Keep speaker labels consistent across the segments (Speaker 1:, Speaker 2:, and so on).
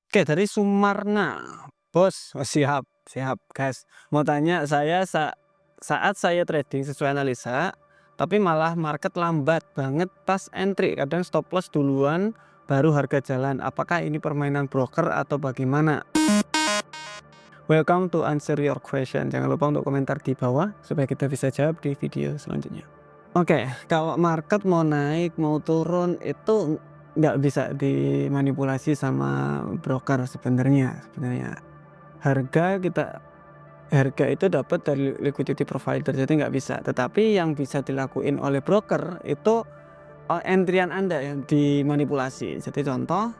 Speaker 1: Oke, dari Sumarna. Bos, oh siap siap, gas. Mau tanya, saat saya trading sesuai analisa, tapi malah market lambat banget pas entry, kadang stop loss duluan, baru harga jalan. Apakah ini permainan broker atau bagaimana? Welcome to answer your question. Jangan lupa untuk komentar di bawah supaya kita bisa jawab di video selanjutnya. Oke, kalau market mau naik, mau turun itu nggak bisa dimanipulasi sama broker sebenarnya. Harga itu dapat dari liquidity provider, jadi nggak bisa. Tetapi yang bisa dilakuin oleh broker itu entryan Anda yang dimanipulasi. Jadi contoh,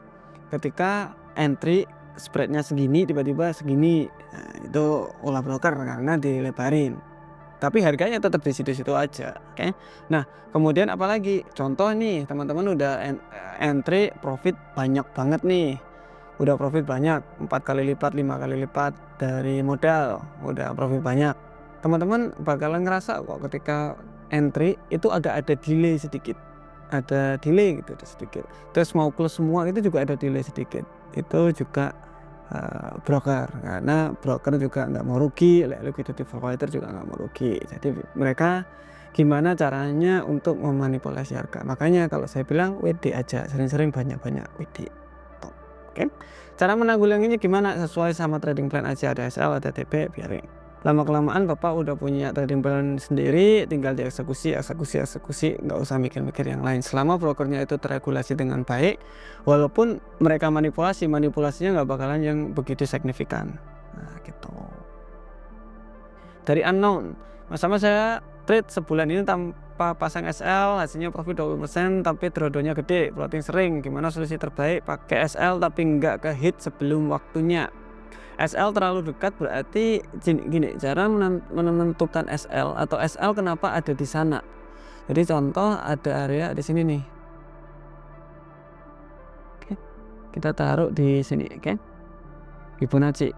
Speaker 1: ketika entry spreadnya segini, tiba-tiba segini, nah, itu ulah broker karena dilebarin. Tapi harganya tetap di situ-situ aja, oke. Nah, kemudian apalagi? Contoh nih, teman-teman udah entry profit banyak banget nih. Udah profit banyak, 4 kali lipat, 5 kali lipat dari modal, udah profit banyak. Teman-teman bakalan ngerasa kok ketika entry itu agak ada delay sedikit. Ada delay gitu sedikit. Terus mau close semua itu juga ada delay sedikit. Itu juga broker, karena broker juga nggak mau rugi, liquidity provider juga nggak mau rugi. Jadi mereka gimana caranya untuk memanipulasi harga. Makanya kalau saya bilang WD aja, sering-sering banyak-banyak WD. Oke. Cara menanggulanginya gimana? Sesuai sama trading plan aja, ada SL, ada TP, biarin. Lama-kelamaan Bapak udah punya trading plan sendiri, tinggal dieksekusi, nggak usah mikir-mikir yang lain. Selama brokernya itu terregulasi dengan baik, walaupun mereka manipulasinya nggak bakalan yang begitu signifikan. Nah, gitu. Dari unknown, sama saya trade sebulan ini tanpa pasang SL, hasilnya profit 20%, tapi drawdownnya gede, floating sering. Gimana solusi terbaik? Pakai SL tapi nggak ke hit sebelum waktunya. SL terlalu dekat berarti gini, cara menentukan SL atau SL kenapa ada di sana. Jadi contoh ada area di sini nih. Oke. Kita taruh di sini, oke. Fibonacci.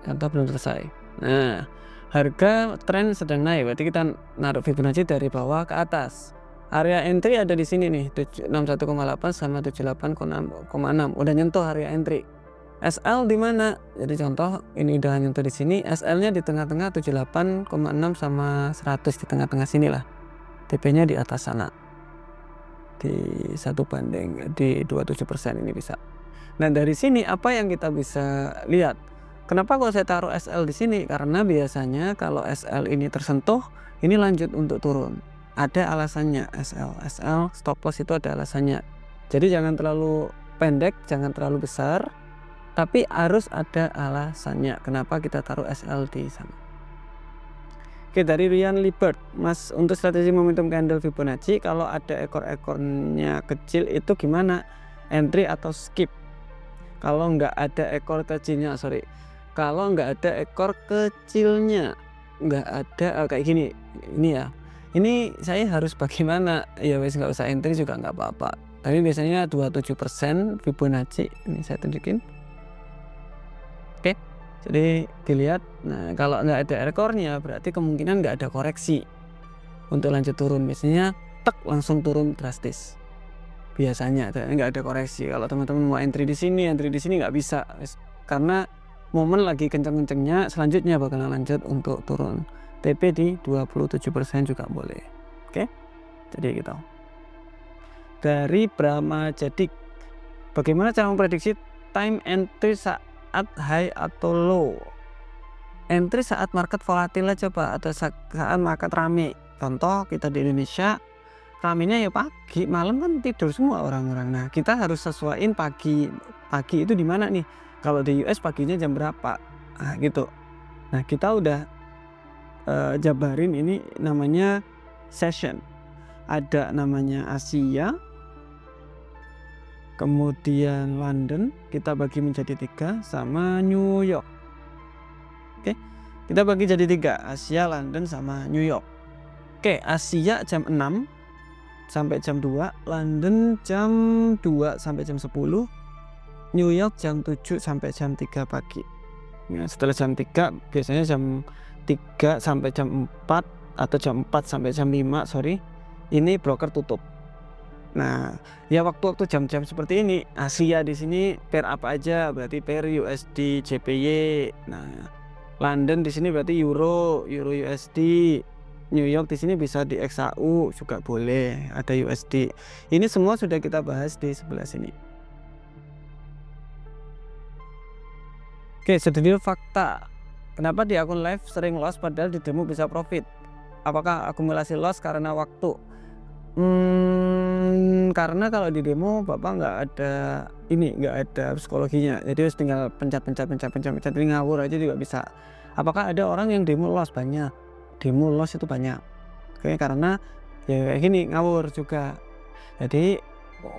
Speaker 1: Contoh belum selesai. Nah, harga tren sedang naik, berarti kita naruh Fibonacci dari bawah ke atas. Area entry ada di sini nih, 61,8 sama 78,6. Udah nyentuh area entry. SL di mana? Jadi contoh ini udah nyentuh di sini, SL-nya di tengah-tengah 78,6 sama 100 di tengah-tengah sini lah. TP-nya di atas sana. Di 27% ini bisa. Nah, dari sini apa yang kita bisa lihat? Kenapa kalau saya taruh SL di sini? Karena biasanya kalau SL ini tersentuh, ini lanjut untuk turun. Ada alasannya SL stop loss itu ada alasannya. Jadi jangan terlalu pendek, jangan terlalu besar. Tapi harus ada alasannya kenapa kita taruh SL di sana. Oke, dari Rian Libert, Mas, untuk strategi momentum candle Fibonacci kalau ada ekor-ekornya kecil itu gimana? Entry atau skip? Kalau nggak ada ekor kecilnya, kalau nggak ada ekor kecilnya, nggak ada kayak gini, ini ya. Ini saya harus bagaimana? Ya wes nggak usah entry juga nggak apa-apa. Tapi biasanya 27% Fibonacci. Ini saya tunjukin. Oke, jadi dilihat. Nah, kalau nggak ada ekornya berarti kemungkinan nggak ada koreksi untuk lanjut turun. Biasanya tek langsung turun drastis. Biasanya nggak ada koreksi. Kalau teman-teman mau entry di sini nggak bisa, karena momen lagi kenceng-kencengnya, selanjutnya bakalan lanjut untuk turun. TP di 27% juga boleh. Oke, jadi gitu. Dari Brahma Jadik, bagaimana cara memprediksi time entry saat high atau low? Entry saat market volatil aja Pak, atau saat market rame. Contoh kita di Indonesia ramenya ya pagi, malam kan tidur semua orang-orang. Nah, kita harus sesuaiin pagi itu di mana nih? Kalau di US paginya jam berapa? Nah, gitu. Nah, kita udah jabarin ini namanya session. Ada namanya Asia, kemudian London, kita bagi menjadi 3, sama New York. Oke, kita bagi jadi 3, Asia, London, sama New York. Oke, Asia jam 6 sampai jam 2, London jam 2 sampai jam 10, New York jam 7 sampai jam 3 pagi. Nah, setelah jam 3, biasanya jam 3 sampai jam 4 atau jam 4 sampai jam 5, ini broker tutup. Nah, ya waktu-waktu jam-jam seperti ini, Asia di sini pair apa aja? Berarti pair USD JPY. Nah, London di sini berarti euro, euro USD. New York di sini bisa di XAU juga boleh, ada USD. Ini semua sudah kita bahas di sebelah sini. Oke, sedikit fakta. Kenapa di akun live sering loss padahal di demo bisa profit? Apakah akumulasi loss karena waktu? Karena kalau di demo Bapak nggak ada psikologinya. Jadi harus tinggal pencet, jadi ngawur aja juga bisa. Apakah ada orang yang demo loss? Banyak. Demo loss itu banyak. Oke, karena ya kayak gini, ngawur juga. Jadi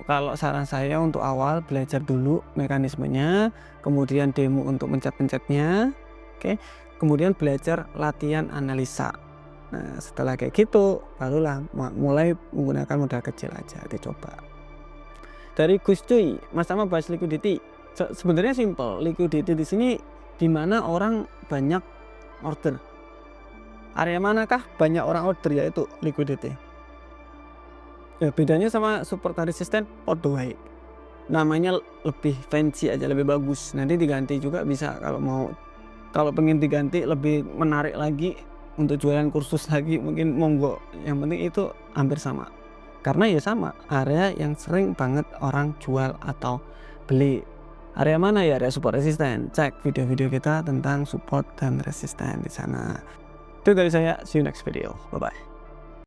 Speaker 1: kalau saran saya untuk awal belajar dulu mekanismenya, kemudian demo untuk pencet-pencetnya. Oke. Kemudian belajar latihan analisa. Nah, setelah kayak gitu barulah mulai menggunakan modal kecil aja dicoba. Dari Gus Cuy, Mas Tama bahas liquidity. Sebenarnya simple, liquidity di sini di mana orang banyak order. Area manakah banyak orang order, yaitu liquidity. Ya, bedanya sama support dan resisten podo wae. Namanya lebih fancy aja, lebih bagus. Nanti diganti juga bisa kalau mau. Kalau pengen diganti lebih menarik lagi untuk jualan kursus lagi mungkin monggo. Yang penting itu hampir sama. Karena ya sama, area yang sering banget orang jual atau beli. Area mana ya? Area support resisten. Cek video-video kita tentang support dan resisten di sana. Itu dari saya, see you next video. Bye bye.